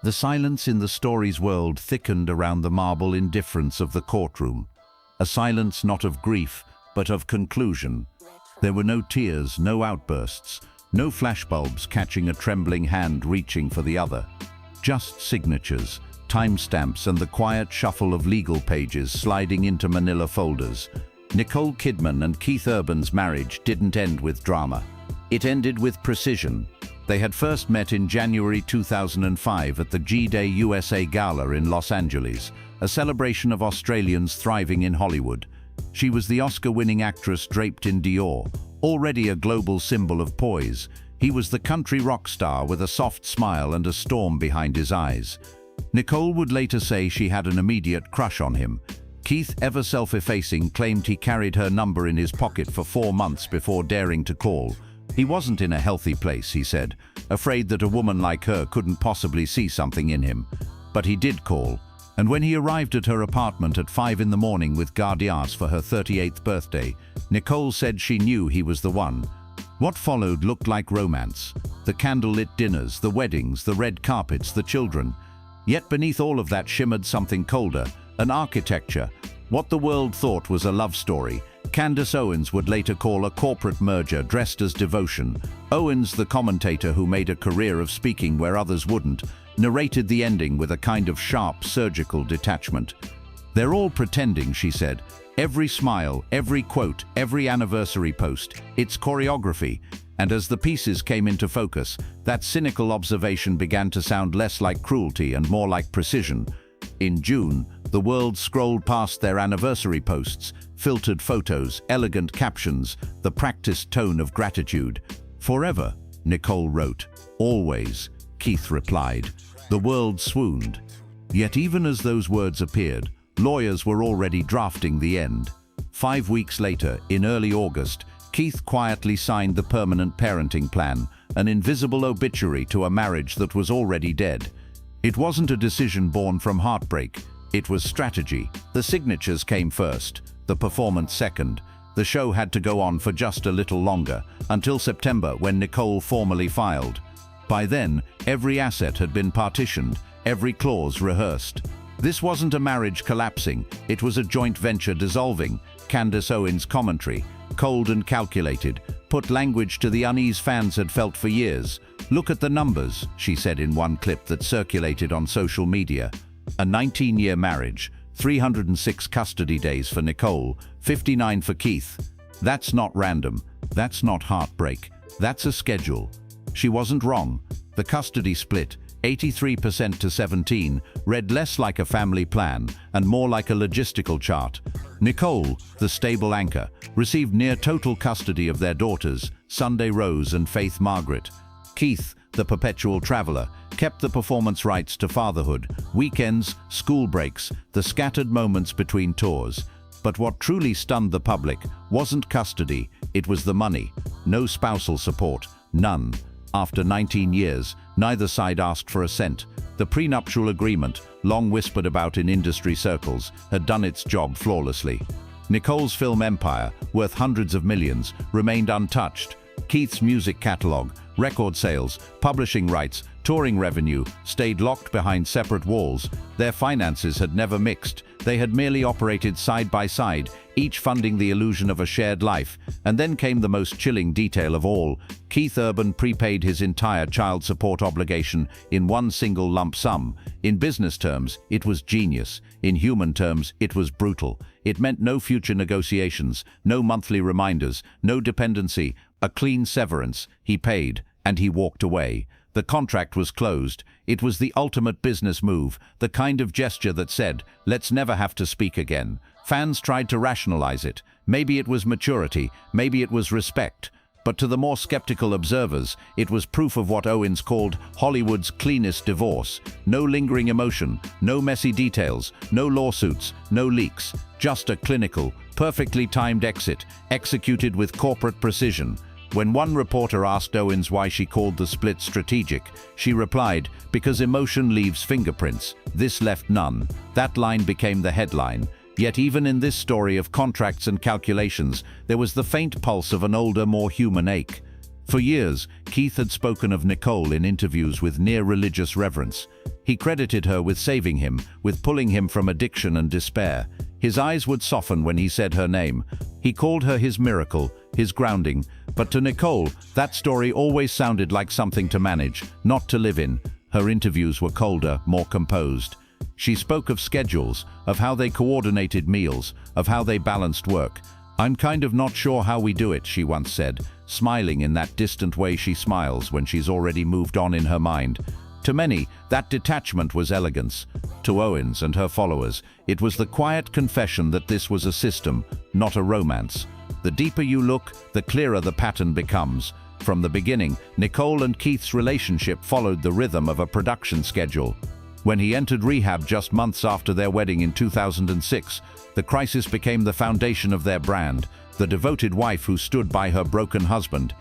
The silence in the story's world thickened around the marble indifference of the courtroom. A silence not of grief, but of conclusion. There were no tears, no outbursts, no flashbulbs catching a trembling hand reaching for the other. Just signatures, timestamps, and the quiet shuffle of legal pages sliding into manila folders. Nicole Kidman and Keith Urban's marriage didn't end with drama. It ended with precision. They had first met in January 2005 at the G-Day USA Gala in Los Angeles, a celebration of Australians thriving in Hollywood. She was the Oscar-winning actress draped in Dior, already a global symbol of poise. He was the country rock star with a soft smile and a storm behind his eyes. Nicole would later say she had an immediate crush on him. Keith, ever self-effacing, claimed he carried her number in his pocket for 4 months before daring to call. He wasn't in a healthy place, he said, afraid that a woman like her couldn't possibly see something in him. But he did call, and when he arrived at her apartment at 5 in the morning with gardias for her 38th birthday, Nicole said she knew he was the one. What followed looked like romance. The candlelit dinners, the weddings, the red carpets, the children. Yet beneath all of that shimmered something colder, an architecture. What the world thought was a love story, Candace Owens would later call a corporate merger dressed as devotion. Owens, the commentator who made a career of speaking where others wouldn't, narrated the ending with a kind of sharp, surgical detachment. "They're all pretending," she said. "Every smile, every quote, every anniversary post. It's choreography." And as the pieces came into focus, that cynical observation began to sound less like cruelty and more like precision. In June, the world scrolled past their anniversary posts, filtered photos, elegant captions, the practiced tone of gratitude. "Forever," Nicole wrote. "Always," Keith replied. The world swooned. Yet even as those words appeared, lawyers were already drafting the end. 5 weeks later, in early August, Keith quietly signed the permanent parenting plan, an invisible obituary to a marriage that was already dead. It wasn't a decision born from heartbreak. It was strategy. The signatures came first, the performance second. The show had to go on for just a little longer, until September when Nicole formally filed. By then, every asset had been partitioned, every clause rehearsed. This wasn't a marriage collapsing, it was a joint venture dissolving. Candace Owens' commentary, cold and calculated, put language to the unease fans had felt for years. "Look at the numbers," she said in one clip that circulated on social media. A 19-year marriage, 306 custody days for Nicole, 59 for Keith. That's not random, that's not heartbreak, that's a schedule. She wasn't wrong. The custody split, 83% to 17, read less like a family plan and more like a logistical chart. Nicole, the stable anchor, received near total custody of their daughters, Sunday Rose and Faith Margaret. Keith, the perpetual traveler, kept the performance rights to fatherhood, weekends, school breaks, the scattered moments between tours. But what truly stunned the public wasn't custody, it was the money. No spousal support, none. After 19 years, neither side asked for a cent. The prenuptial agreement, long whispered about in industry circles, had done its job flawlessly. Nicole's film empire, worth hundreds of millions, remained untouched. Keith's music catalog, record sales, publishing rights, touring revenue stayed locked behind separate walls. Their finances had never mixed. They had merely operated side by side, each funding the illusion of a shared life. And then came the most chilling detail of all. Keith Urban prepaid his entire child support obligation in one single lump sum. In business terms, it was genius. In human terms, it was brutal. It meant no future negotiations, no monthly reminders, no dependency, a clean severance. He paid, and he walked away. The contract was closed. It was the ultimate business move, the kind of gesture that said, "Let's never have to speak again." Fans tried to rationalize it. Maybe it was maturity, maybe it was respect. But to the more skeptical observers, it was proof of what Owens called Hollywood's cleanest divorce. No lingering emotion, no messy details, no lawsuits, no leaks. Just a clinical, perfectly timed exit, executed with corporate precision. When one reporter asked Owens why she called the split strategic, she replied, "Because emotion leaves fingerprints. This left none." That line became the headline. Yet even in this story of contracts and calculations, there was the faint pulse of an older, more human ache. For years, Keith had spoken of Nicole in interviews with near religious reverence. He credited her with saving him, with pulling him from addiction and despair. His eyes would soften when he said her name. He called her his miracle, his grounding. But to Nicole, that story always sounded like something to manage, not to live in. Her interviews were colder, more composed. She spoke of schedules, of how they coordinated meals, of how they balanced work. "I'm kind of not sure how we do it," she once said, smiling in that distant way she smiles when she's already moved on in her mind. To many, that detachment was elegance. To Owens and her followers, it was the quiet confession that this was a system, not a romance. The deeper you look, the clearer the pattern becomes. From the beginning, Nicole and Keith's relationship followed the rhythm of a production schedule. When he entered rehab just months after their wedding in 2006, the crisis became the foundation of their brand, the devoted wife who stood by her broken husband.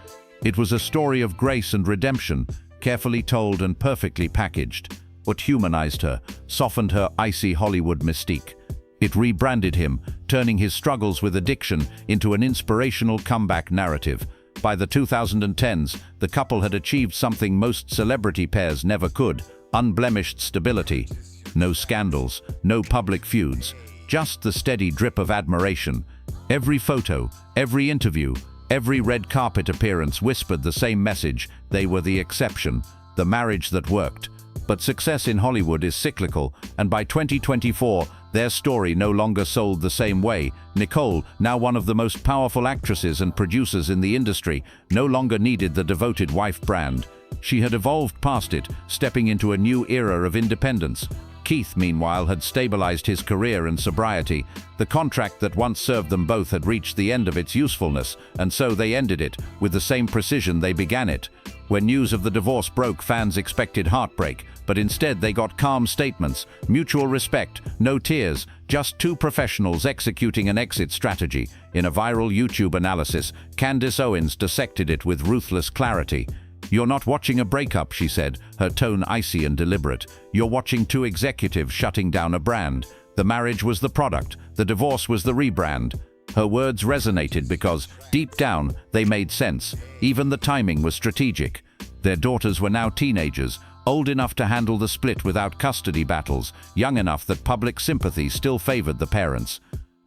It was a story of grace and redemption, carefully told and perfectly packaged. What humanized her, softened her icy Hollywood mystique. It rebranded him, turning his struggles with addiction into an inspirational comeback narrative. By the 2010s, the couple had achieved something most celebrity pairs never could: unblemished stability. No scandals, no public feuds, just the steady drip of admiration. Every photo, every interview, every red carpet appearance whispered the same message: they were the exception, the marriage that worked. But success in Hollywood is cyclical, and by 2024, their story no longer sold the same way. Nicole, now one of the most powerful actresses and producers in the industry, no longer needed the devoted wife brand. She had evolved past it, stepping into a new era of independence. Keith, meanwhile, had stabilized his career and sobriety. The contract that once served them both had reached the end of its usefulness, and so they ended it, with the same precision they began it. When news of the divorce broke, fans expected heartbreak, but instead they got calm statements, mutual respect, no tears, just two professionals executing an exit strategy. In a viral YouTube analysis, Candace Owens dissected it with ruthless clarity. "You're not watching a breakup," she said, her tone icy and deliberate. "You're watching two executives shutting down a brand. The marriage was the product, the divorce was the rebrand." Her words resonated because, deep down, they made sense. Even the timing was strategic. Their daughters were now teenagers, old enough to handle the split without custody battles, young enough that public sympathy still favored the parents.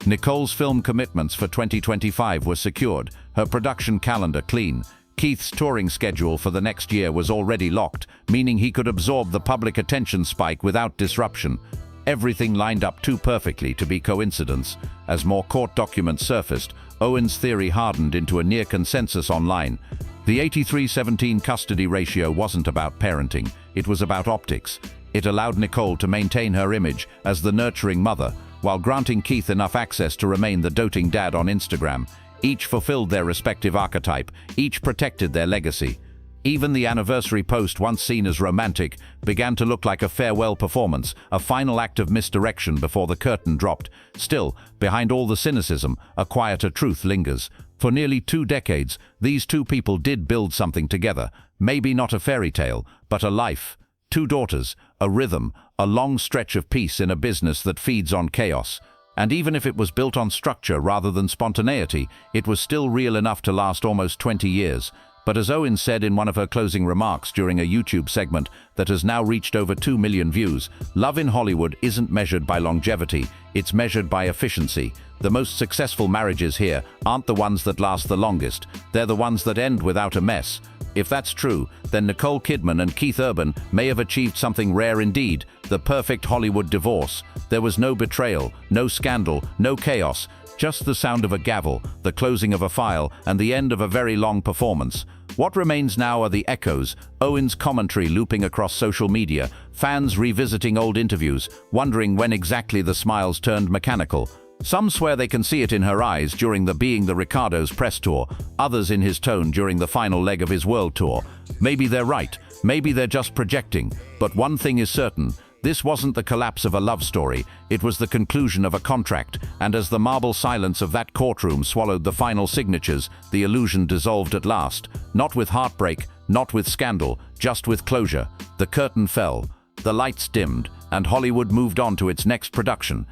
Nicole's film commitments for 2025 were secured, her production calendar clean. Keith's touring schedule for the next year was already locked, meaning he could absorb the public attention spike without disruption. Everything lined up too perfectly to be coincidence. As more court documents surfaced, Owens' theory hardened into a near consensus online. The 83-17 custody ratio wasn't about parenting, it was about optics. It allowed Nicole to maintain her image as the nurturing mother, while granting Keith enough access to remain the doting dad on Instagram. Each fulfilled their respective archetype, each protected their legacy. Even the anniversary post, once seen as romantic, began to look like a farewell performance, a final act of misdirection before the curtain dropped. Still, behind all the cynicism, a quieter truth lingers. For nearly 2 decades, these two people did build something together. Maybe not a fairy tale, but a life. 2 daughters, a rhythm, a long stretch of peace in a business that feeds on chaos. And even if it was built on structure rather than spontaneity, it was still real enough to last almost 20 years. But as Owens said in one of her closing remarks during a YouTube segment that has now reached over 2 million views, love in Hollywood isn't measured by longevity, it's measured by efficiency. The most successful marriages here aren't the ones that last the longest, they're the ones that end without a mess. If that's true, then Nicole Kidman and Keith Urban may have achieved something rare indeed, the perfect Hollywood divorce. There was no betrayal, no scandal, no chaos, just the sound of a gavel, the closing of a file, and the end of a very long performance. What remains now are the echoes, Owens' commentary looping across social media, fans revisiting old interviews, wondering when exactly the smiles turned mechanical. Some swear they can see it in her eyes during the Being the Ricardos press tour, others in his tone during the final leg of his world tour. Maybe they're right, maybe they're just projecting, but one thing is certain. This wasn't the collapse of a love story, it was the conclusion of a contract, and as the marble silence of that courtroom swallowed the final signatures, the illusion dissolved at last. Not with heartbreak, not with scandal, just with closure. The curtain fell, the lights dimmed, and Hollywood moved on to its next production.